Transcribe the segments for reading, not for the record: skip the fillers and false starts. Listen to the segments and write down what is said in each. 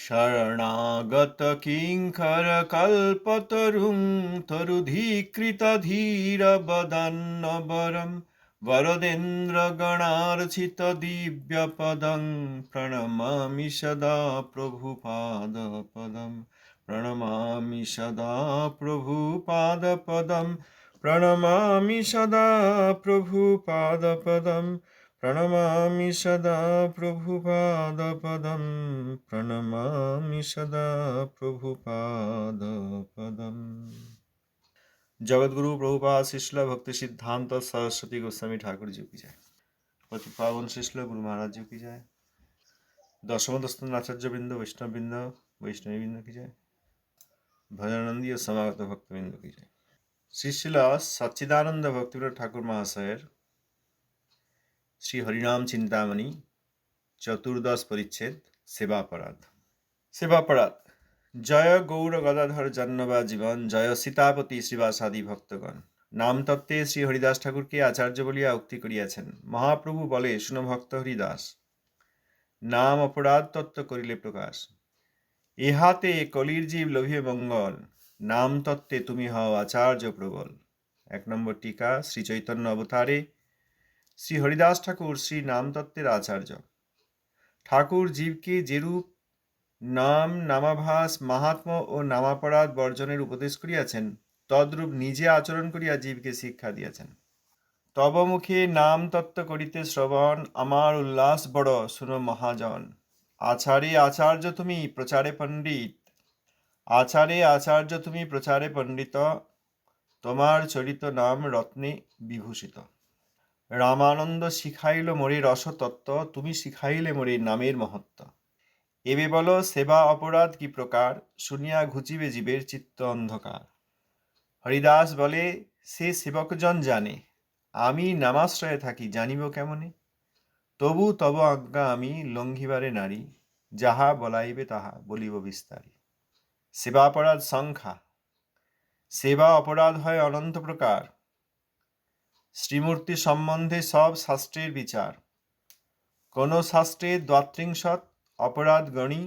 শরণাগত কিঙ্কর কল্পতরুং তরুধীকৃত ধীর বদান্যবরম বরদেন্দ্র গণার্চিত দিব্য পদং প্রণমামি সদা প্রভুপাদ পদম প্রণমামি সদা প্রভুপাদ পদম প্রণমামি সদা প্রভুপাদ পদম প্রণমামি সদা প্রভুপাদপদম প্রণমামি সদা প্রভুপাদপদম। जगतगुरु प्रभुपाद शिष्ल भक्ति सिद्धांत सरस्वती गोस्वामी ठाकुर जी की जय। पति पावन शिष्ल गुरु महाराज जी की जय। दशमदस्तन आचार्य बिंद वैष्णव बिंद वैष्णवी बिंद की जय। भजनंदी समागत भक्त बिंद की जय। शिशिल सच्चिदानंद भक्तिविनोद ठाकुर महाशयर श्री हरिनाम चिंतामणि चतुर्दश परिच्छेद सेवापराध। सेवापराध। जय गौर गदाधर जन्नबा जीवन जय सीतापति श्रीवासादि भक्तगण। नाम तत्त्वे श्री हरिदास ठाकुर के आचार्य बलिया उक्ति करियाছেন। महाप्रभु বলে শুনো ভক্ত হরিদাস, নাম অপরাধ তত্ত্ব করিলে প্রকাশ। ইহাতে কলির জীব লোভে মঙ্গল, নাম তত্ত্বে তুমি হও আচার্য প্রবল। 1 নম্বর টিকা শ্রী চৈতন্য অবতারে শ্রী হরিদাস ঠাকুর শ্রী নাম তত্ত্বের আচার্য। ঠাকুর জীবকে যেরূপ নাম নামাভাস মাহাত্ম্য ও নামাপরাধ বর্জনের উপদেশ করিয়াছেন, তদ্রূপ নিজে আচরণ করিয়া জীবকে শিক্ষা দিয়াছেন। তব মুখে নাম তত্ত্ব করিতে শ্রবণ, আমার উল্লাস বড় শুনো মহাজন। আচারে আচার্য তুমি প্রচারে পণ্ডিত, আচারে আচার্য তুমি প্রচারে পণ্ডিত, তোমার চরিত নাম রত্নে বিভূষিত। রামানন্দ শিখাইল মোরে রসতত্ত্ব, তুমি শিখাইলে মোরে নামের মহত্ব। এবে বলো সেবা অপরাধ কি প্রকার, শুনিয়া ঘুচিবে জীবের চিত্ত অন্ধকার। হরিদাস বলে সে সেবকজন জানে, আমি নামাশ্রয়ে থাকি জানিব কেমনে। তবু তব আজ্ঞা আমি লঙ্ঘিবারে নারী, যাহা বলাইবে তাহা বলিব বিস্তারি। সেবাপরাধ সংখ্যা। সেবা অপরাধ হয় অনন্ত প্রকার, শ্রীমূর্তি সম্বন্ধে সব শাস্ত্রের বিচার। কোন শাস্ত্রে দ্বাত্রিংশত অপরাধ গণি,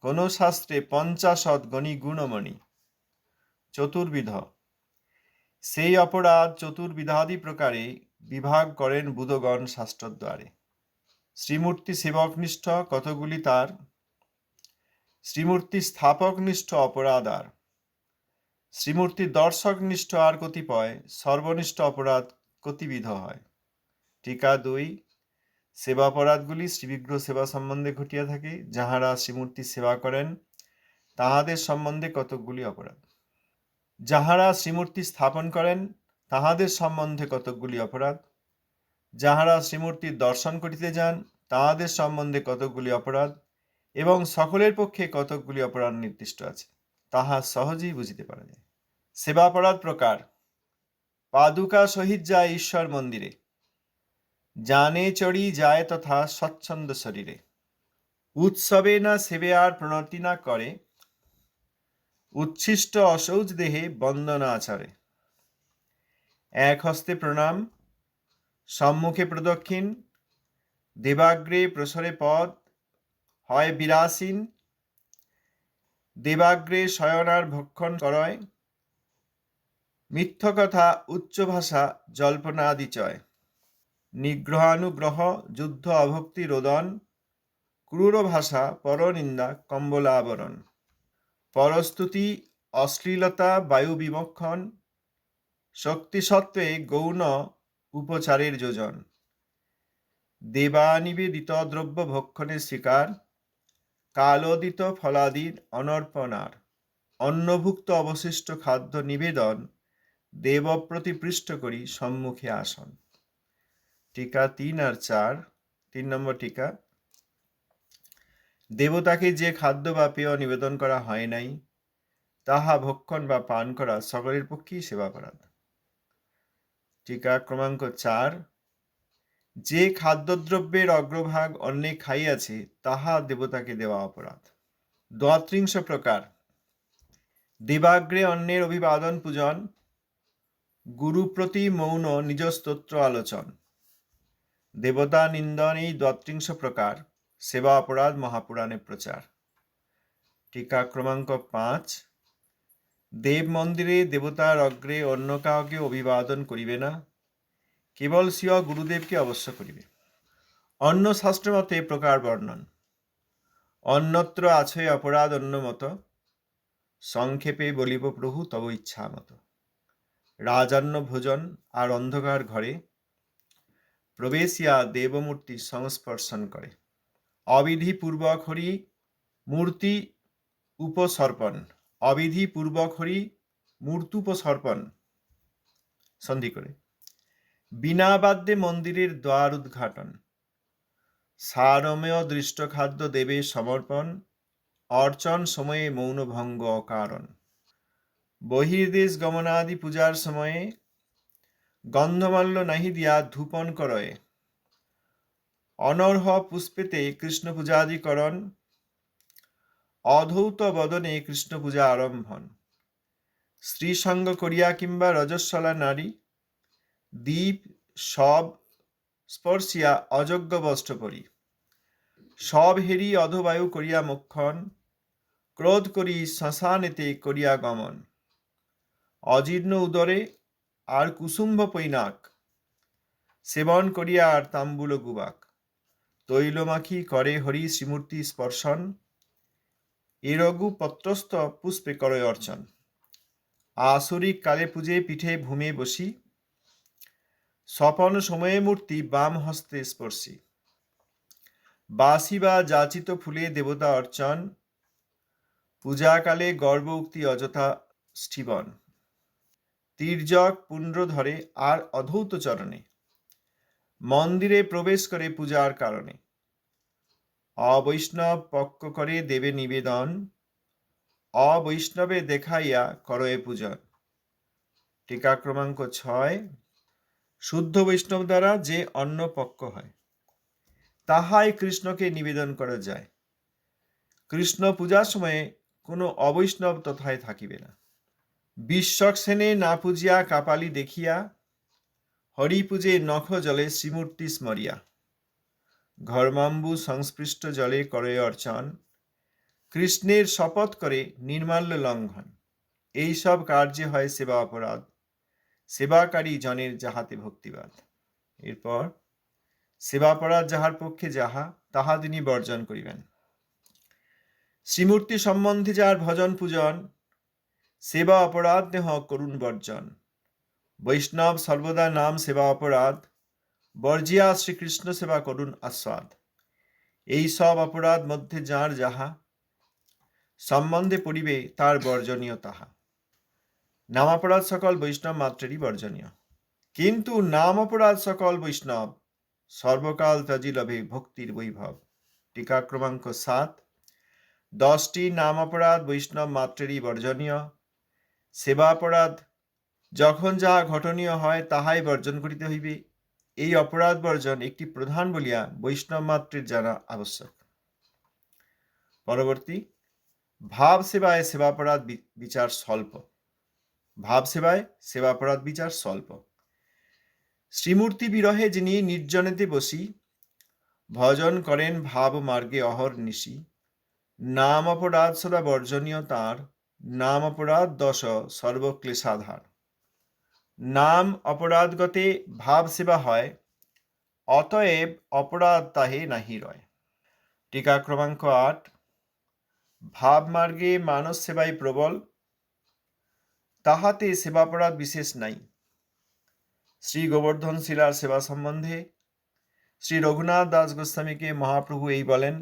কোন শাস্ত্রে 50 গণি গুণমণি। চতুর্বিধ। সেই অপরাধ চতুর্বিধাদি প্রকারে বিভাগ করেন বুধগণ শাস্ত্রদ্বারে। শ্রীমূর্তি সেবকনিষ্ঠ কতগুলি তার, শ্রীমূর্তি স্থাপকনিষ্ঠ অপরাধ আর। শ্রীমূর্তি দর্শকনিষ্ঠ আর কতিপয়, সর্বনিষ্ঠ অপরাধ কতিবিধ হয়। টিকা 2। সেবাপরাধগুলি শ্রীবিগ্রহ সেবা সম্বন্ধে ঘটিয়া থাকে, যাহারা শ্রীমূর্তি সেবা করেন তাহাদের সম্বন্ধে কতকগুলি অপরাধ। যাহারা শ্রীমূর্তি স্থাপন করেন তাহাদের সম্বন্ধে কতকগুলি অপরাধ। যাহারা শ্রীমূর্তির দর্শন করিতে যান তাহাদের সম্বন্ধে কতকগুলি অপরাধ, এবং সকলের পক্ষে কতকগুলি অপরাধ নির্দিষ্ট আছে, তাহা সহজেই বুঝিতে পারা যায়। সেবাপরাধ প্রকার। পাদুকা সহিত যায় ঈশ্বর মন্দিরে, জানে চড়ি যায় তথা স্বচ্ছন্দ শরীরে। উৎসবে না সেবে আর প্রণতি না করে, উচ্ছিষ্ট অসৌচ দেহে বন্দনা আচারে। এক হস্তে প্রণাম, সম্মুখে প্রদক্ষিণ, দেবাগ্রে প্রসরে পদ, হয় বিরাসীন, দেবাগ্রে শয়নার ভক্ষণ করয়, মিথ্য কথা উচ্চ ভাষা জল্পনা আদি চয়। নিগ্রহানুগ্রহ যুদ্ধ অভক্তি রোদন, ক্রূর ভাষা পরনিন্দা কম্বলা আবরণ। পরস্তুতি অশ্লীলতা বায়ু বিমক্ষণ, শক্তিসত্ত্বে গৌণ উপচারের যোজন। দেবানিবেদিত দ্রব্য ভক্ষণের শিকার, কালোদিত ফলাদির অনর্পণার। অন্নভুক্ত অবশিষ্ট খাদ্য নিবেদন, দেবপ্রতি পৃষ্ঠ করি সম্মুখে আসন। টিকা 3 আর 4। 3 নম্বর টিকা। দেবতাকে যে খাদ্য বা পেয় নিবেদন করা হয় নাই, তাহা ভক্ষণ বা পান করা সকলের পক্ষেই সেবাপরাধ। টিকা ক্রমাঙ্ক 4। যে খাদ্যদ্রব্যের অগ্রভাগ অন্যে খাইয়াছে, তাহা দেবতাকে দেওয়া অপরাধ। দ্বাত্রিংশ প্রকার। দেবাগ্রে অন্যের অভিবাদন পূজন, গুরুপ্রতি মৌন নিজ স্তোত্র আলোচন। দেবতা নিন্দন এই দ্বাত্রিংশ প্রকার, সেবা অপরাধ মহাপুরাণে প্রচার। টিকা ক্রমাঙ্ক 5। দেব মন্দিরে দেবতার অগ্রে অন্য কাউকে অভিবাদন করিবে না, কেবল স্বীয় গুরুদেবকে অবশ্য করিবে। অন্য শাস্ত্র মতে প্রকার বর্ণন। অন্যত্র আছে অপরাধ অন্য মত, সংক্ষেপে বলিব প্রভু তব ইচ্ছা মত। রাজান্য ভোজন আর অন্ধকার ঘরে, প্রবেশিয়া দেবমূর্তি সংস্পর্শন করে। অবিধি পূর্বক হরি মূর্তি উপসর্পণ, অবিধি পূর্বক হরি মূর্তুপসর্পণ সন্ধি করে। বিনা বাদ্যে মন্দিরের দ্বার উদ্ঘাটন, সারমেয় দৃষ্ট খাদ্য দেবে সমর্পণ, অর্চন সময়ে মৌন ভঙ্গ অকারণ। বহির্দেশ গমনাদি পূজার সময়ে, গন্ধমাল্য নাহি দিয়া ধূপন করয়ে। অনর্হ পুষ্পেতে কৃষ্ণ পূজাদিকরণ, অধৌত বদনে কৃষ্ণ পূজা আরম্ভন। স্ত্রী সঙ্গ করিয়া কিংবা রজস্বলা নারী, দীপ সব স্পর্শিয়া অযোগ্য বস্ত্র পরি। সব হেরি অধবায়ু করিয়া মুক্ষণ, ক্রোধ করি শ্মশানেতে করিয়া গমন। অজীর্ণ উদরে আর কুসুম্ভ পৈনাক, সেবন করিয়া আর তাম্বুল গুবাক। তৈলমাখি করে হরি শ্রীমূর্তি স্পর্শন, এরগু পত্রস্থ পুষ্পে করে অর্চন। আসরিক কালে পূজে পিঠে ভূমে বসি, স্বপন সময়ে মূর্তি বাম হস্তে স্পর্শী। বাসি বা যাচিত ফুলে দেবতা অর্চন, পূজাকালে গর্ব উক্তি অযথা স্থিবন। তির্যক পুণ্ড ধরে আর অধৌত চরণে, মন্দিরে প্রবেশ করে পূজার কারণে। অবৈষ্ণব পক্ষ করে দেবে নিবেদন, অবৈষ্ণবে দেখাইয়া করয়ে পূজন। টিকা ক্রমাঙ্ক 6। শুদ্ধ বৈষ্ণব দ্বারা যে অন্ন পক্ষ হয়, তাহাই কৃষ্ণকে নিবেদন করা যায়। কৃষ্ণ পূজার সময়ে কোনো অবৈষ্ণব তথায় থাকিবে না। বিশ্বক সেনে না পূজিয়া কাপালি দেখিয়া, হরি পূজে নখ জলে শ্রীমূর্তি স্মরিয়া। ঘর্মাম্বু সংস্পৃষ্ট জলে করে অর্চন, কৃষ্ণের শপথ করে নির্মাল্য লঙ্ঘন। এই সব কার্যে হয় সেবা অপরাধ, সেবাকারী জনের যাহাতে ভক্তিবাদ। এরপর সেবাপরাধ যাহার পক্ষে যাহা, তাহা তিনি বর্জন করিবেন। শ্রীমূর্তি সম্বন্ধে যার ভজন পূজন, সেবা অপরাধ দেহ করুণ বর্জন। বৈষ্ণব সর্বদা নাম সেবা অপরাধ, বর্জিয়া শ্রীকৃষ্ণ সেবা করুণ আস্বাদ। এই সব অপরাধ মধ্যে যার যাহা, সম্বন্ধে পড়িবে তার বর্জনীয় তাহা। নামাপরাধ সকল বৈষ্ণব মাত্রেরই বর্জনীয়, কিন্তু নাম অপরাধ সকল বৈষ্ণব সর্বকাল ত্যাজি লভে ভক্তির বৈভব। টিকা ক্রমাঙ্ক 7। 10টি নাম অপরাধ বৈষ্ণব মাত্রেরই বর্জনীয়। সেবাপরাধ যখন যাহা ঘটনীয় হয় তাহাই বর্জন করিতে হইবে। এই অপরাধ বর্জন একটি প্রধান বলিয়া বৈষ্ণব মাত্রের জানা আবশ্যক। পরবর্তী, ভাব সেবায় সেবাপরাধ বিচার স্বল্প। ভাব সেবায় সেবাপরাধ বিচার স্বল্প। শ্রীমূর্তি বিরহে যিনি নির্জনেতে বসি, ভজন করেন ভাব মার্গে অহর্নিশি। নাম অপরাধ সদা বর্জনীয় তাঁর, নাম অপরাধ 10 সর্বক্লেশাধার। নাম অপরাধগতে ভাব সেবা হয়, অতএব অপরাধ তাহে নাহি রয়। টিকা ক্রমাঙ্ক 8। ভাব মার্গে মানস সেবাই প্রবল, তাহাতে সেবাপরাধ বিশেষ নাই। শ্রী গোবর্ধন শিলার সেবা সম্বন্ধে শ্রী রঘুনাথ দাস গোস্বামীকে মহাপ্রভু এই বলেন,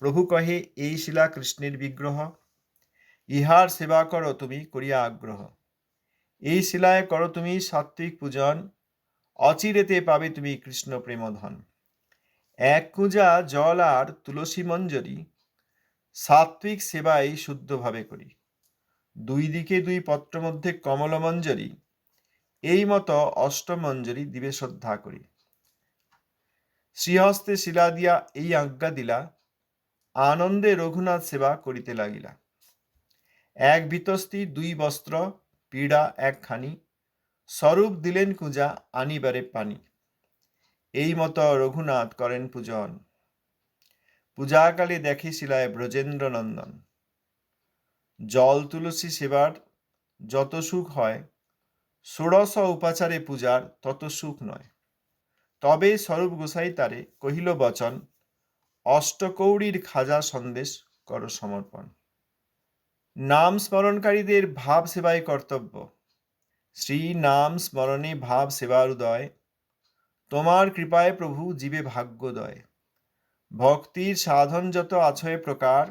প্রভু কহে এই শিলা কৃষ্ণের বিগ্রহ, ইহার সেবা করো তুমি করিয়া আগ্রহ। এই শিলায় করো তুমি সাত্ত্বিক পূজন, অচিরেতে পাবে তুমি কৃষ্ণ প্রেমধন। এক কুঁজা জল আর তুলসী মঞ্জরি, সাত্ত্বিক সেবাই শুদ্ধভাবে করি। দুই দিকে 2 পত্র মধ্যে কমল মঞ্জরি, এই মতো অষ্টমঞ্জরি দিবে শ্রদ্ধা করি। শ্রীহস্তে শিলা দিয়া এই আজ্ঞা দিলা, আনন্দে রঘুনাথ সেবা করিতে লাগিলা। এক বিতস্তি 2 বস্ত্র, পীড়া একখানি, স্বরূপ দিলেন কুঁজা আনিবারে পানি। এই মতো রঘুনাথ করেন পূজন, পূজাকালে দেখে শিলায় ব্রজেন্দ্র নন্দন। জল তুলসী সেবার যত সুখ হয়, ষোড়শ উপাচারে পূজার তত সুখ নয়। তবে স্বরূপ গোসাই তারে কহিল বচন, অষ্টকৌড়ির খাজা সন্দেশ কর সমর্পণ। নাম স্মরণকারীদের ভাব সেবাই কর্তব্য, শ্রী নাম স্মরণে ভাব সেবার উদয়, তোমার কৃপায় প্রভু জীবে ভাগ্যোদয়। ভক্তির সাধন যত আছয় প্রকার,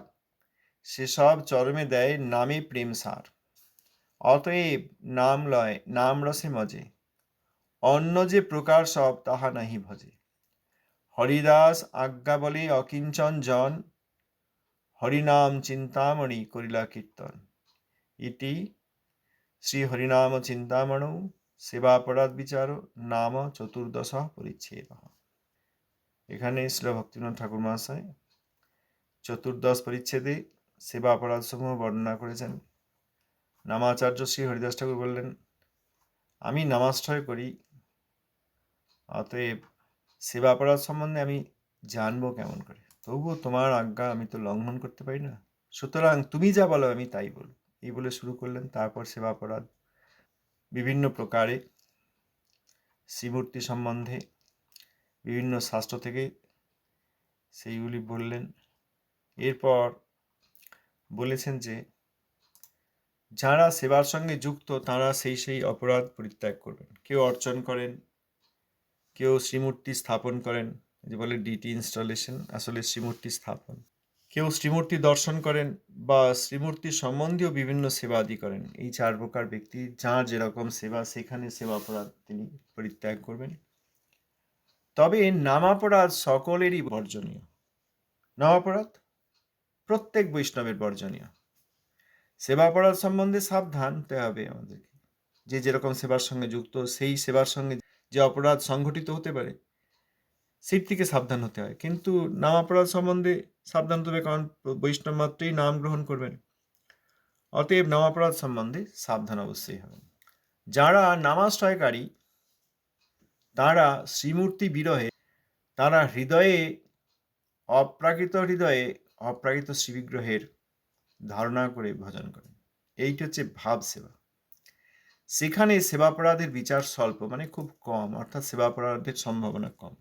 সেসব চরমে দেয় নামে প্রেম সার। অতএব নাম লয় নাম রসে মজে, অন্য যে প্রকার সব তাহা নাহি ভজে। হরিদাস আজ্ঞা বলে অকিঞ্চন জন, হরিনাম চিন্তামণি করিলা কীর্তন। ইতি শ্রী হরিনাম চিন্তামণৌ সেবাপরাধ বিচার নাম চতুর্দশ পরিচ্ছেদ। এখানে শ্রী ভক্তিবিনোদ ঠাকুর মহাশয় চতুর্দশ পরিচ্ছেদে সেবা অপরাধ সমূহ বর্ণনা করেছেন। নামাচার্য শ্রী হরিদাস ঠাকুর বললেন, আমি নামাশ্রয় করি, অতএব সেবা অপরাধ সম্বন্ধে আমি জানবো কেমন করে? তবুও তোমার আজ্ঞা আমি তো লঙ্ঘন করতে পারি না, সুতরাং তুমি যা বলো আমি তাই বলব। এই বলে শুরু করলেন। তারপর সেবা অপরাধ বিভিন্ন প্রকারে শ্রীমূর্তি সম্বন্ধে বিভিন্ন শাস্ত্র থেকে সেইগুলি বললেন। এরপর বলেছেন যে যারা সেবার সঙ্গে যুক্ত তারা সেই অপরাধ পরিত্যাগ করবেন। কেউ অর্চন করেন, কেউ শ্রীমূর্তি স্থাপন করেন, যে বলে ডিটি ইনস্টলেশন, আসলে শ্রীমূর্তি স্থাপন। কেউ শ্রীমূর্তি দর্শন করেন বা শ্রীমূর্তি সম্বন্ধীয় বিভিন্ন সেবা আদি করেন। এই চার প্রকার ব্যক্তি যার যেরকম সেবা, সেখানে সেবা অপরাধ তিনি পরিত্যাগ করবেন। তবে নামাপরাধ সকলেরই বর্জনীয়। নামাপরাধ প্রত্যেক বৈষ্ণবের বর্জনীয়। সেবা অপরাধ সম্বন্ধে সাবধান হতে হবে আমাদেরকে। যে যেরকম সেবার সঙ্গে যুক্ত, সেই সেবার সঙ্গে যে অপরাধ সংঘটিত হতে পারে সেই থেকে সাবধান হতে হয়। কিন্তু নাম অপরাধ সম্বন্ধে সাবধান হতে হবে, কারণ বৈষ্ণব মাত্রই নাম গ্রহণ করবেন। অতএব নাম অপরাধ সম্বন্ধে সাবধান অবশ্যই হবেন। যারা নামাশ্রয়কারী তারা শ্রীমূর্তি বিরহে, তারা হৃদয়ে অপ্রাকৃত শ্রীবিগ্রহের ধারণা করে ভজন করেন। এইটি হচ্ছে ভাব সেবা। সেখানে সেবাপরাধের বিচার স্বল্প, মানে খুব কম, অর্থাৎ সেবাপরাধের সম্ভাবনা কম।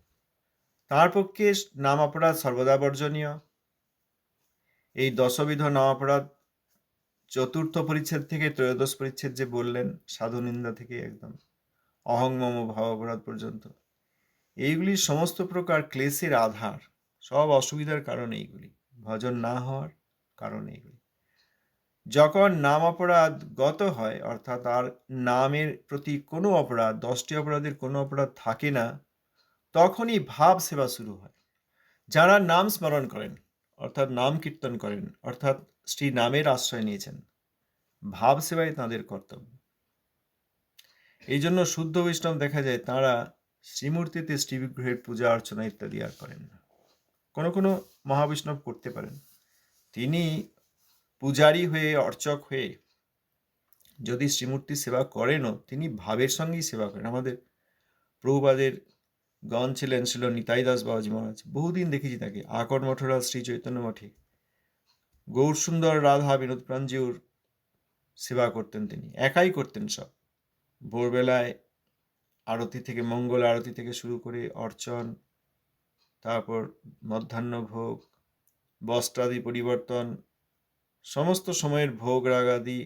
তার পক্ষে নাম অপরাধ সর্বদা বর্জনীয়। এই দশবিধ নাম অপরাধ চতুর্থ পরিচ্ছেদ থেকে ত্রয়োদশ পরিচ্ছেদ যে বললেন, সাধু নিন্দা থেকে একদম অহং মম ভাব অপরাধ পর্যন্ত, এইগুলি সমস্ত প্রকার ক্লেশের আধার, সব অসুবিধার কারণ এইগুলি, ভজন না হওয়ার কারণ এইগুলি। যখন নাম অপরাধ গত হয়, অর্থাৎ তার নামের প্রতি কোনো অপরাধ, 10টি অপরাধের কোনো অপরাধ থাকে না, তখনই ভাব সেবা শুরু হয়। যারা নাম স্মরণ করেন, অর্থাৎ নাম কীর্তন করেন, অর্থাৎ শ্রী নামের আশ্রয় নিয়েছেন, ভাব সেবাই তাঁদের কর্তব্য। এই জন্য শুদ্ধ বৈষ্ণব দেখা যায় তাঁরা শ্রীমূর্তিতে শ্রীবিগ্রহের পূজা অর্চনা ইত্যাদি আর করেন না। কোনো কোনো মহাবৈষ্ণব করতে পারেন, তিনি পূজারী হয়ে, অর্চক হয়ে যদি শ্রীমূর্তি সেবা করেনও, তিনি ভাবের সঙ্গেই সেবা করেন। আমাদের প্রভুপাদের গণ ছিলেন ছিল নিতাই দাস বাবাজি মহারাজ, বহুদিন দেখেছি তাকে আকর মঠরা শ্রী চৈতন্য মঠে গৌর সুন্দর রাধা বিনোদ প্রাঞ্জিউর সেবা করতেন। তিনি একাই করতেন সব। ভোরবেলায় আরতি থেকে, মঙ্গল আরতি থেকে শুরু করে অর্চন, তারপর মধ্যাহ্ন ভোগ, বস্ত্রাদি পরিবর্তন, সমস্ত সময়ের ভোগ রাগাদি,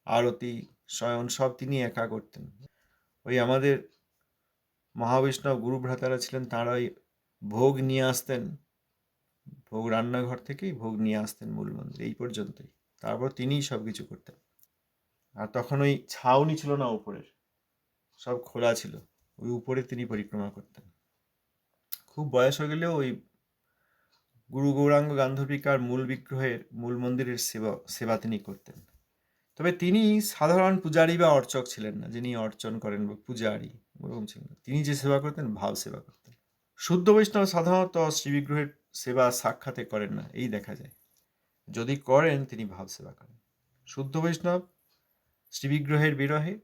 আরতি, শয়ন, সব তিনি একা করতেন। ওই আমাদের মহাবৈষ্ণব গুরু ভ্রাতারা ছিলেন, তাঁরাই ভোগ নিয়ে আসতেন, ভোগ রান্নাঘর থেকেই ভোগ নিয়ে আসতেন মূল মন্দিরে, এই পর্যন্তই। তারপর তিনিই সব কিছু করতেন। আর তখন ওই ছাউনি ছিল না উপরের, সব খোলা ছিল, ওই উপরে তিনি পরিক্রমা করতেন। খুব বয়স হয়ে গেলেও ওই গুরু গৌরাঙ্গ গান্ধর্বিকার মূল বিগ্রহের, মূল মন্দিরের সেবা তিনি করতেন। তবে তিনি সাধারণ পূজারী বা অর্চক ছিলেন না, যিনি অর্চন করেন বা পূজারী, ওরকম ছিলেন না। তিনি যে সেবা করতেন, ভাব সেবা করতেন। শুদ্ধ বৈষ্ণব সাধারণত শ্রীবিগ্রহের সেবা সাক্ষাতে করেন না, এই দেখা যায়। যদি করেন, তিনি ভাব সেবা করেন। শুদ্ধ বৈষ্ণব শ্রীবিগ্রহের বিরহে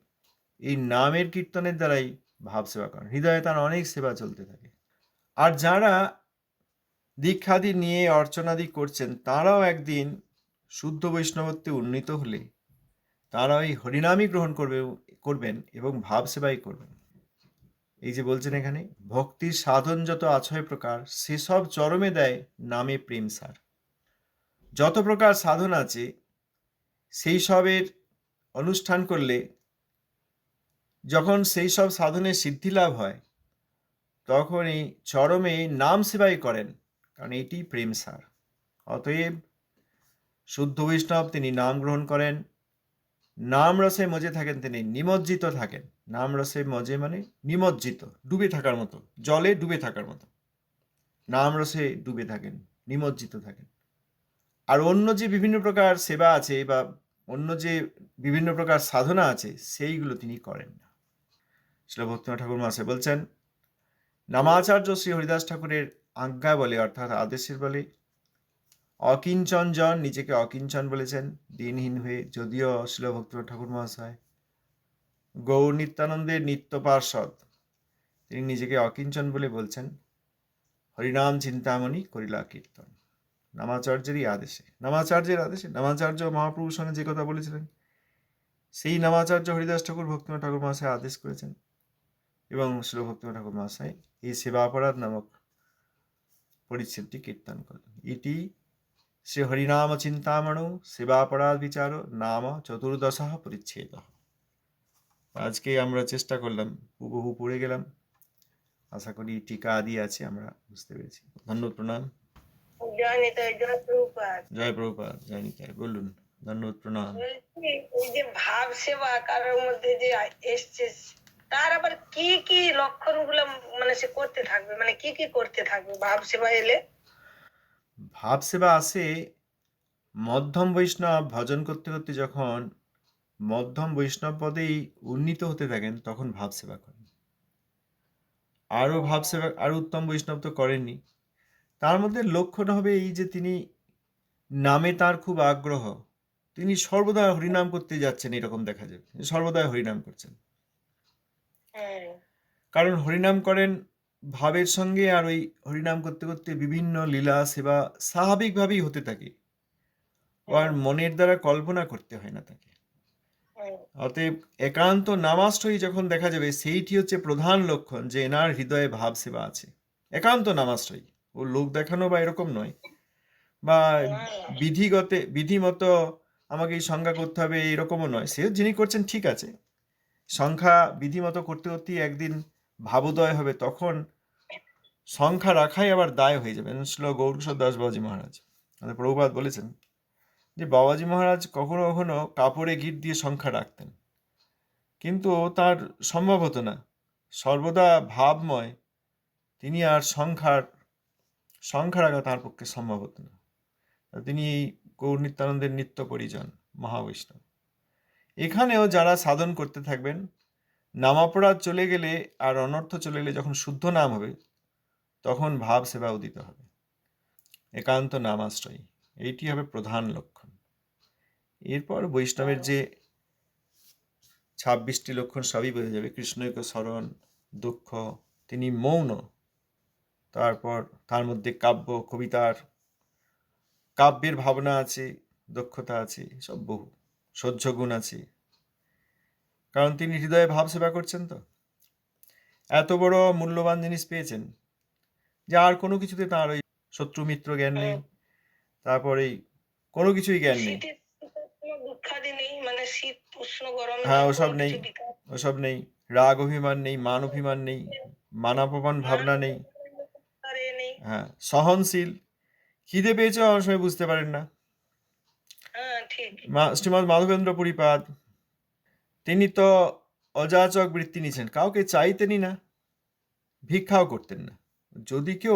এই নামের কীর্তনের দ্বারাই ভাব সেবা করেন। হৃদয়ে তার অনেক সেবা চলতে থাকে। আর যারা দীক্ষাদি নিয়ে অর্চনাদি করছেন, তারাও একদিন শুদ্ধ বৈষ্ণবত্বে উন্নীত হলে তারা ওই হরিনামই গ্রহণ করবেন এবং ভাব সেবাই করবেন। এই যে বলছেন এখানে, ভক্তির সাধন যত আছয় প্রকার, সেসব চরমে দেয় নামে প্রেম সার। যত প্রকার সাধন আছে সেই সবের অনুষ্ঠান করলে যখন সেই সব সাধনের সিদ্ধি লাভ হয়, তখন এই চরমে নাম সেবাই করেন, কারণ এটি প্রেম সার। অতএব শুদ্ধ বৈষ্ণব তিনি নাম গ্রহণ করেন, নাম রসে মজে থাকেন, তিনি নিমজ্জিত থাকেন। নাম রসে মজে মানে নিমজ্জিত, ডুবে থাকার মতো, জলে ডুবে থাকার মতো নাম রসে ডুবে থাকেন, নিমজ্জিত থাকেন। আর অন্য যে বিভিন্ন প্রকার সেবা আছে বা অন্য যে বিভিন্ন প্রকার সাধনা আছে সেইগুলো তিনি করেন না। শ্রী ভক্তিনাথ ঠাকুর মহাশয় বলছেন, নামাচার্য শ্রী হরিদাস ঠাকুরের আজ্ঞা বলে, অর্থাৎ আদেশের বলে অকিঞ্চন জন নিজেকে অকিঞ্চন বলেছেন দিনহীন হয়ে। যদিও শ্রী ভক্তিনাথ ঠাকুর মহাশয় গৌর নিত্যানন্দের নিত্য পার্ষদ, তিনি নিজেকে অকিঞ্চন বলে বলছেন হরিনাম চিন্তামণি করিলা কীর্তন। নামাচার্যের আদেশে নামাচার্য মহাপ্রভুর সঙ্গে যে কথা বলেছিলেন, সেই নামাচার্য হরিদাস ঠাকুর ভক্তিনাথ ঠাকুর মহাশয় আদেশ করেছেন এবং শ্রী ভক্তিনাথ ঠাকুর মহাশয় এই সেবা অপরাধ নামক পরিচ্ছেদটি কীর্তন করলেন। এটি শ্রী হরিনাম চিন্তামণো সেবাপরাধ বিচার নাম চতুর্দশ পরিচ্ছেদ। আজকে আমরা চেষ্টা করলাম, হুবহু পড়ে গেলাম। আশা করি টিকা আদি আছে, আমরা বুঝতে পেরেছি। ধন্যবাদ, প্রণাম। জয় প্রভুপাদ, জয় নিতাই। বলুন। ধন্যবাদ, প্রণাম। এই যে ভাব সেবা কারোর মধ্যে যে এসছে, তার আবার কি কি লক্ষণ গুলো মানে সে করতে থাকবে, মানে কি কি করতে থাকবে ভাব সেবা এলে? ভাব সেবা আসে মধ্যম বৈষ্ণব ভজন করতে করতে, যখন মধ্যম বৈষ্ণব পদেই উন্নীত হতে থাকেন তখন ভাব সেবা করেন। আরও ভাব সেবা আরও উত্তম বৈষ্ণব তো করেননি। তার মধ্যে লক্ষণ হবে এই যে তিনি নামে তার খুব আগ্রহ, তিনি সর্বদা হরিনাম করতে যাচ্ছেন, এরকম দেখা যাবে, সর্বদা হরিনাম করছেন। কারণ হরিনাম করেন ভাবের সঙ্গে, আর ওই হরিনাম করতে করতে বিভিন্ন লীলা সেবা স্বাভাবিকভাবেই হতে থাকে, আর মনের দ্বারা কল্পনা করতে হয় না তাকে। অতএব একান্ত নামাশ্রয়ী যখন দেখা যাবে, সেইটি হচ্ছে প্রধান লক্ষণ যে এনার হৃদয়ে ভাব সেবা আছে। একান্ত নামাশ্রয়ী, ও লোক দেখানো বা এরকম নয়, বা বিধিমতো আমাকে এই সংখ্যা করতে হবে এরকমও নয়। সে যিনি করছেন ঠিক আছে, সংখ্যা বিধিমতো করতে করতেই একদিন ভাবোদয় হবে, তখন সংখ্যা রাখাই আবার দায় হয়ে যাবে। শ্রী গৌরকিশোর দাস বাবাজি মহারাজ, আমাদের প্রভুপাদ বলেছেন যে বাবাজি মহারাজ কখনো কখনো কাপড়ে গিট দিয়ে সংখ্যা রাখতেন, কিন্তু তার সম্ভব হতো না, সর্বদা ভাবময় তিনি, আর সংখ্যা রাখা তার পক্ষে সম্ভব হতো না। তিনি গৌর নিত্যানন্দের নিত্য পরিজন মহাবৈষ্ণব। এখানেও যারা সাধন করতে থাকবেন, নামাপরাধ চলে গেলে আর অনর্থ চলে গেলে যখন শুদ্ধ নাম হবে, তখন ভাব সেবা উদিত হবে, একান্ত নামাশ্রয়ী, এইটি হবে প্রধান লক্ষণ। এরপর বৈষ্ণবের যে 26টি লক্ষণ সবই বোঝা যাবে। কৃষ্ণৈক স্মরণ, দুঃখ, তিনি মৌন, তারপর তার মধ্যে কাব্যের ভাবনা আছে, দক্ষতা আছে, সব বহু সহ্য গুণ আছে, কারণ তিনি হৃদয়ে ভাব সেবা করছেন। তো এত বড় মূল্যবান জিনিস পেয়েছেন যে আর কোনো কিছুতে তার ওই শত্রু মিত্র জ্ঞান নেই, তারপরে কোনো কিছুই জ্ঞান নেই। হ্যাঁ, ওসব নেই। রাগ অভিমান নেই, মান অভিমান নেই, মানাপমান ভাবনা নেই। হ্যাঁ, সহনশীল, খিদে পেয়েছে অনেক সময় বুঝতে পারেন না। শ্রীমৎ মাধবেন্দ্র পুরীপাদ, তিনি তো অযাচক বৃত্তি নিয়েছেন, কাউকে চাইতেনই না, ভিক্ষাও করতেন না। যদি কেউ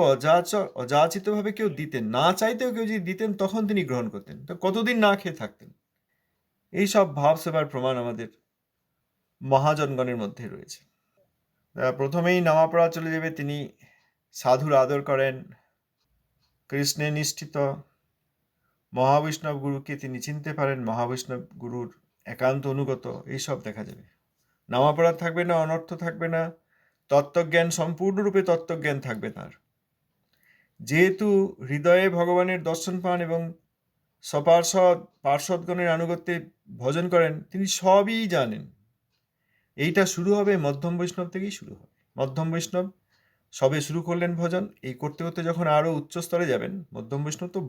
অযাচিতভাবে কেউ দিতেন, না চাইতেও কেউ যদি দিতেন, তখন তিনি গ্রহণ করতেন। তো কতদিন না খেয়ে থাকতেন। এইসব ভাব সেবার প্রমাণ আমাদের মহাজনগণের মধ্যে রয়েছে। প্রথমেই নামাপড়া চলে যাবে, তিনি সাধুর আদর করেন, কৃষ্ণে নিষ্ঠিত, মহাবৈষ্ণব গুরুকে তিনি চিনতে পারেন, মহাবৈষ্ণব গুরুর একান্ত অনুগত, এইসব দেখা যাবে। নামাপরাধ থাকবে না, অনর্থ থাকবে না, তত্ত্বজ্ঞান, সম্পূর্ণরূপে তত্ত্বজ্ঞান থাকবে তার। যেহেতু হৃদয়ে ভগবানের দর্শন পান এবং সপার্ষদ পার্ষদগণের আনুগত্যে ভজন করেন, তিনি সবই জানেন। এইটা শুরু হবে মধ্যম বৈষ্ণব থেকেই শুরু হবে। মধ্যম বৈষ্ণব সবে শুরু করলেন ভজন, এই করতে করতে যখন আরও উচ্চ স্তরে যাবেন, মধ্যম বৈষ্ণব তো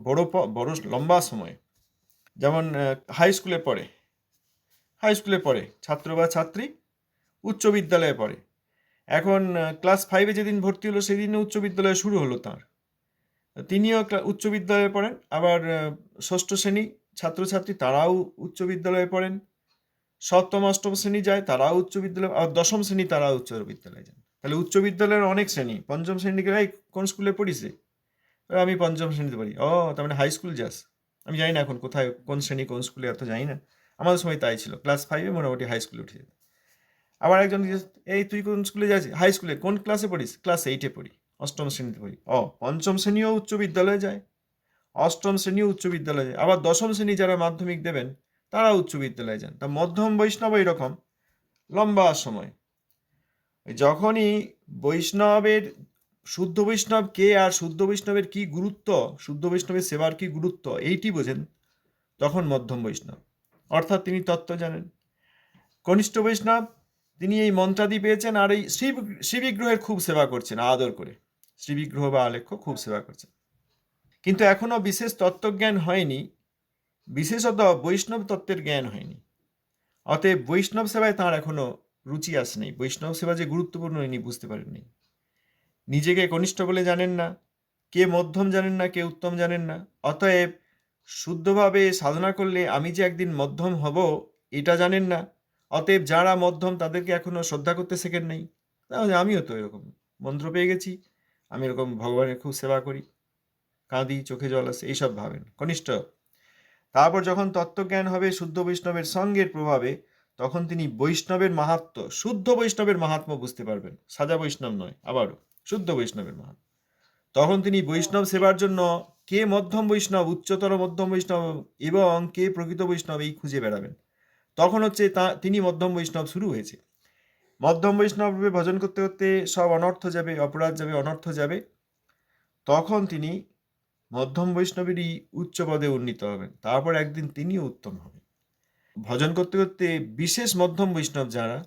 বড় লম্বা সময়, যেমন হাই স্কুলে পড়ে ছাত্র বা ছাত্রী, উচ্চ বিদ্যালয়ে পড়ে। এখন ক্লাস 5-এ যেদিন ভর্তি হলো সেদিনে উচ্চ বিদ্যালয় শুরু হলো তাঁর। তিনিও উচ্চ বিদ্যালয়ে পড়েন। আবার ষষ্ঠ শ্রেণী ছাত্রছাত্রী তারাও উচ্চ বিদ্যালয়ে পড়েন। সপ্তম অষ্টম শ্রেণী যায় তারাও উচ্চ বিদ্যালয়, আর দশম শ্রেণী তারাও উচ্চ বিদ্যালয়ে যান। তাহলে উচ্চ বিদ্যালয়ের অনেক শ্রেণী। পঞ্চম শ্রেণী গেলে কোন স্কুলে পড়িস রে? আমি পঞ্চম শ্রেণীতে পড়ি। ও তার মানে হাই স্কুল যাস। আমি জানি না এখন কোথায় কোন শ্রেণী কোন স্কুলে, এত জানি না। আমাদের সময় তাই ছিল, ক্লাস 5-এ মোটামুটি হাই স্কুলে উঠে যেত। আবার একজন জিজ্ঞেস, এই তুই কোন স্কুলে যাচ্ছিস? হাই স্কুলে। কোন ক্লাসে পড়িস? ক্লাস 8-এ পড়ি, অষ্টম শ্রেণীতে পড়ি। পঞ্চম শ্রেণীও উচ্চ বিদ্যালয়ে যায়, অষ্টম শ্রেণীও উচ্চ বিদ্যালয়ে যায়, আবার দশম শ্রেণী যারা মাধ্যমিক দেবেন তারা উচ্চ বিদ্যালয়ে যান। তা মধ্যম বৈষ্ণব এরকম লম্বা সময়। যখনই বৈষ্ণবের শুদ্ধ বৈষ্ণব কে আর শুদ্ধ বৈষ্ণবের কি গুরুত্ব, শুদ্ধ বৈষ্ণবের সেবার কি গুরুত্ব এইটি বোঝেন, তখন মধ্যম বৈষ্ণব, অর্থাৎ তিনি তত্ত্ব জানেন। কনিষ্ঠ বৈষ্ণব তিনি এই মন্ত্রাদি পেয়েছেন আর এই শ্রীবিগ্রহের খুব সেবা করছেন, আদর করে শ্রীবিগ্রহ বা আলেখ্য খুব সেবা করছেন, কিন্তু এখনো বিশেষ তত্ত্বজ্ঞান হয়নি, বিশেষত বৈষ্ণব তত্ত্বের জ্ঞান হয়নি। অতএব বৈষ্ণব সেবায় তাঁর এখনো রুচি আসেনি। বৈষ্ণব সেবা যে গুরুত্বপূর্ণ ইনি বুঝতে পারেননি। নিজেকে কনিষ্ঠ বলে জানেন না, কে মধ্যম জানেন না, কে উত্তম জানেন না। অতএব শুদ্ধভাবে সাধনা করলে আমি যে একদিন মধ্যম হব এটা জানেন না। অতএব যারা মধ্যম তাদেরকে এখনো শ্রদ্ধা করতে শেখেন নাই। তাহলে আমিও তো এরকম মন্ত্র পেয়ে গেছি, আমি এরকম ভগবানের খুব সেবা করি, কাঁদি, চোখে জল আসে, এইসব ভাবেন কনিষ্ঠ। তারপর যখন তত্ত্বজ্ঞান হবে শুদ্ধ বৈষ্ণবের সঙ্গের প্রভাবে, তখন তিনি বৈষ্ণবের মাহাত্ম্য, শুদ্ধ বৈষ্ণবের মাহাত্ম্য বুঝতে পারবেন, সাজা বৈষ্ণব নয়, আবারও শুদ্ধ বৈষ্ণবের মাহাত্ম্য। তখন তিনি বৈষ্ণব সেবার জন্য কে মধ্যম বৈষ্ণব, উচ্চতর মধ্যম বৈষ্ণব এবং কে প্রকৃত বৈষ্ণব এই খুঁজে বেড়াবেন। তখন হচ্ছে তিনি মধ্যম বৈষ্ণব শুরু হয়েছে। মধ্যম বৈষ্ণবে ভজন করতে করতে সব অনর্থ যাবে, অপরাধ যাবে, অনর্থ যাবে। তখন তিনি মধ্যম বৈষ্ণবেরই উচ্চ পদে উন্নীত হবেন। তারপর একদিন তিনিও উত্তম হবেন। ভজন করতে করতে বিশেষ মধ্যম বৈষ্ণব যারা,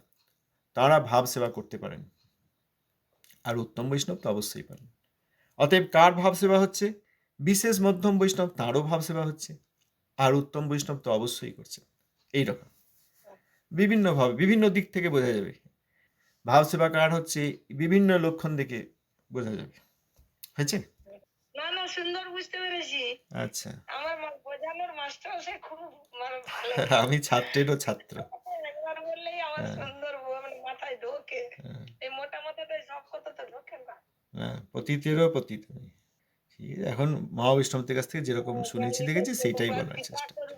তারা ভাব সেবা করতে পারেন, আর উত্তম বৈষ্ণব তো অবশ্যই পারেন। অতএব কার ভাব সেবা হচ্ছে? বিশেষ মধ্যম বৈষ্ণব, তাঁরও ভাব সেবা হচ্ছে, আর উত্তম বৈষ্ণব তো অবশ্যই করছে। এইরকম বিভিন্নভাবে বিভিন্ন দিক থেকে বোঝা যাবে। ভাব সেবা কার হচ্ছে বিভিন্ন লক্ষণ দেখে বোঝা যাবে। হয়েছে? না না, সুন্দর বুঝতে পেরেছি। আচ্ছা। আমার বোঝানোর মাস্টার সে খুব মানে ভালো। আমি ছাত্রেরও ছাত্র। একবার বললেই আমার হ্যাঁ, সুন্দর মানে মাথায় ঢোকে। হ্যাঁ, এই মোটা মাথাটাই সব কথা তো ঢোকে না। হ্যাঁ, পতিতেরও পতিত আমি। ঠিক আছে, এখন মহাবৈষ্ণবদের কাছ থেকে যেরকম শুনেছি দেখেছি সেইটাই বলার চেষ্টা করি।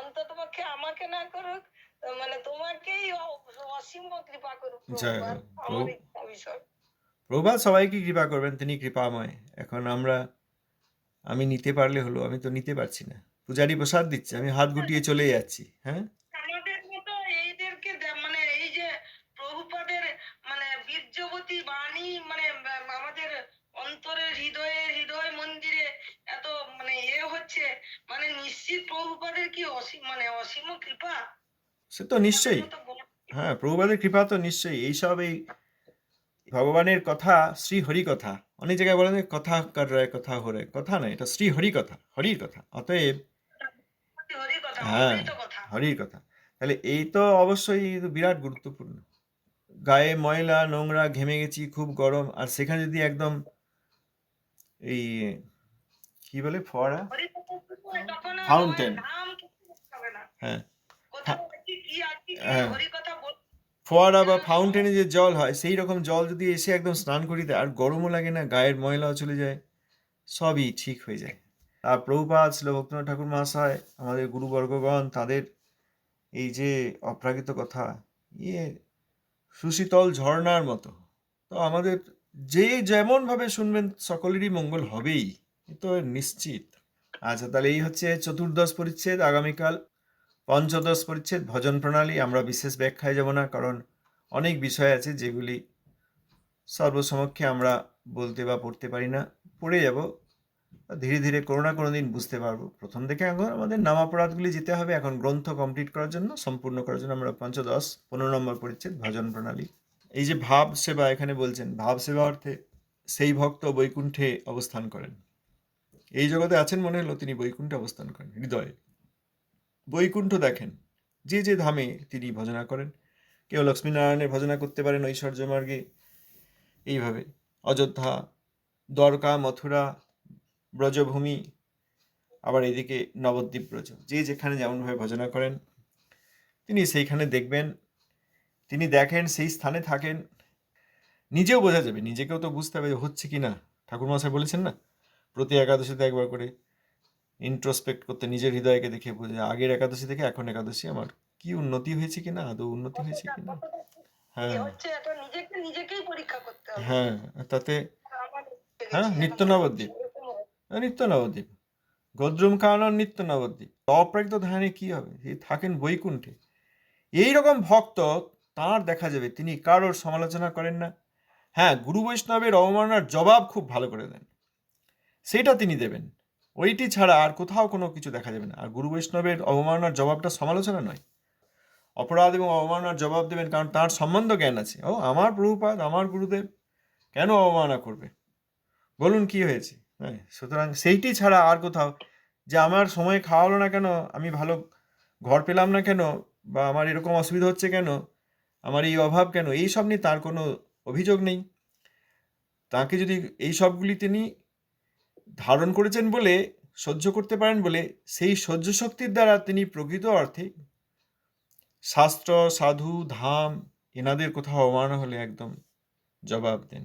অন্তত পক্ষে আমাকে না করুক, মানে তোমাকেই অসীম কৃপা করুক জয় প্রভুপাদ। হোক। আমার ইচ্ছা বিষয়। প্রভুপাদ সবাইকে কৃপা করবেন, তিনি কৃপাময়। এখন আমি নিতে পারলে হলো, আমি তো নিতে পারছি না। পূজারি প্রসাদ দিচ্ছে, আমি হাত গুটিয়ে চলে যাচ্ছি। হ্যাঁ, আমাদের মতো এইদেরকে মানে এই যে প্রভুপাদের মানে বীর্যবতী বাণী মানে আমাদের অন্তরের হৃদয় মন্দিরে এত মানে হচ্ছে, মানে নিশ্চিত প্রভুপাদের কি অসীম কৃপা। সে তো নিশ্চয়ই। হ্যাঁ, প্রভুপাদের কৃপা তো নিশ্চয়ই। এই ভগবানের কথা, শ্রী হরি কথা। অনেক জায়গায় বলেন কথা কর রয়, কথা হো রয়, কথা নয়, এটা শ্রী হরি কথা, হরির কথা। অতএব হরি কথা, হ্যাঁ, অমৃত কথা। হরির কথা। তাহলে এই তো অবশ্যই বিরাট গুরুত্বপূর্ণ। গায়ে ময়লা নোংরা, ঘেমে গেছি, খুব গরম, আর সেখানে যদি একদম এই কি বলে ফোয়ারা, হরি কথা শুনবো, তখন আর ফাউন্টেন, নাম কিছু হবে না। হ্যাঁ, কোথাও কি আছে কি হ্যাঁ, হরি কথা বল। ফোয়ারা বা ফাউন্টেনে যে জল হয় সেই রকম জল যদি এসে একদম স্নান করিয়ে দেয়, আর গরমও লাগে না, গায়ের ময়লাও চলে যায়, সবই ঠিক হয়ে যায়। আর প্রভুপাদ শ্রীল ভক্তিনাথ ঠাকুর মহাশয়, আমাদের গুরুবর্গগণ, তাদের এই যে অপ্রাকৃত কথা, ইয়ে সুশীতল ঝর্ণার মতো। তো আমাদের যে যেমনভাবে শুনবেন সকলেরই মঙ্গল হবেই, এ তো নিশ্চিত। আচ্ছা, তাহলে এই হচ্ছে চতুর্দশ পরিচ্ছেদ। আগামীকাল পঞ্চদশ পরিচ্ছেদ ভজন প্রণালী। আমরা বিশেষ ব্যাখ্যায় যাব না, কারণ অনেক বিষয় আছে যেগুলি সর্বসমক্ষে আমরা বলতে বা পড়তে পারি না, পড়ে যাব। ধীরে ধীরে কোনো না কোনো দিন বুঝতে পারবো। প্রথম থেকে এখন আমাদের নামাপরাধগুলি যেতে হবে। এখন গ্রন্থ কমপ্লিট করার জন্য, সম্পূর্ণ করার জন্য আমরা পঞ্চদশ 15 নম্বর পরিচ্ছেদ ভজন প্রণালী। এই যে ভাব সেবা এখানে বলছেন, ভাব সেবা অর্থে সেই ভক্ত বৈকুণ্ঠে অবস্থান করেন। এই জগতে আছেন মনে হলো তিনি বৈকুণ্ঠে অবস্থান করেন, হৃদয়ে বৈকুণ্ঠ দেখেন। যে যে ধামে তিনি ভজনা করেন, কেউ লক্ষ্মীনারায়ণের ভজনা করতে পারেন ঐশ্বর্য মার্গে এইভাবে, অযোধ্যা, দ্বারকা, মথুরা, ব্রজভূমি, আবার এদিকে নবদ্বীপ ব্রজ, যে যেখানে যেমনভাবে ভজনা করেন তিনি সেইখানে দেখবেন, তিনি দেখেন, সেই স্থানে থাকেন, নিজেও বোঝা যাবে, নিজেকেও তো বুঝতে হবে হচ্ছে কি না। ঠাকুরমশাই বলেছেন না, প্রতি একাদশীতে একবার করে ইন্ট্রোস্পেক্ট করতে, নিজের হৃদয়কে দেখে বোঝা, আগের একাদশী থেকে এখন একাদশী আমার কি উন্নতি হয়েছে কিনা, আদৌ উন্নতি হয়েছে কিনা। হ্যাঁ হচ্ছে এটা নিজেকেই পরীক্ষা করতে হবে। হ্যাঁ, তাতে আমার হ্যাঁ নিত্য নবদ্বীপ, নিত্য নবদ্বীপ, গদ্রুম কানন নিত্য নবদ্বীপ, অপ্রাকৃত ধ্যানে কি হবে, থাকেন বৈকুণ্ঠে। এইরকম ভক্ত তাঁর দেখা যাবে, তিনি কারোর সমালোচনা করেন না। হ্যাঁ, গুরু বৈষ্ণবের অবমাননার জবাব খুব ভালো করে দেন, সেটা তিনি দেবেন। ওইটি ছাড়া আর কোথাও কোনো কিছু দেখা যাবে না। আর গুরু বৈষ্ণবের অবমাননার জবাবটা সমালোচনা নয়, অপরাধ এবং অবমাননার জবাব দেবেন, কারণ তার সম্বন্ধ জ্ঞান আছে। ও আমার প্রভুপাদ, আমার গুরুদেব, কেন অবমাননা করবে, বলুন কি হয়েছে। হ্যাঁ, সুতরাং সেইটি ছাড়া আর কোথাও, যে আমার সময় খাওয়ালো না কেন, আমি ভালো ঘর পেলাম না কেন, বা আমার এরকম অসুবিধা হচ্ছে কেন, আমার এই অভাব কেন, এই সব নিয়ে তার কোনো অভিযোগ নেই। তাকে যদি এই সবগুলি তিনি ধারণ করেছেন বলে, সহ্য করতে পারেন বলে, সেই সহ্য শক্তির দ্বারা তিনি প্রকৃত অর্থে শাস্ত্র, সাধু, ধাম এনাদের কোথাও অবমাননা হলে একদম জবাব দেন।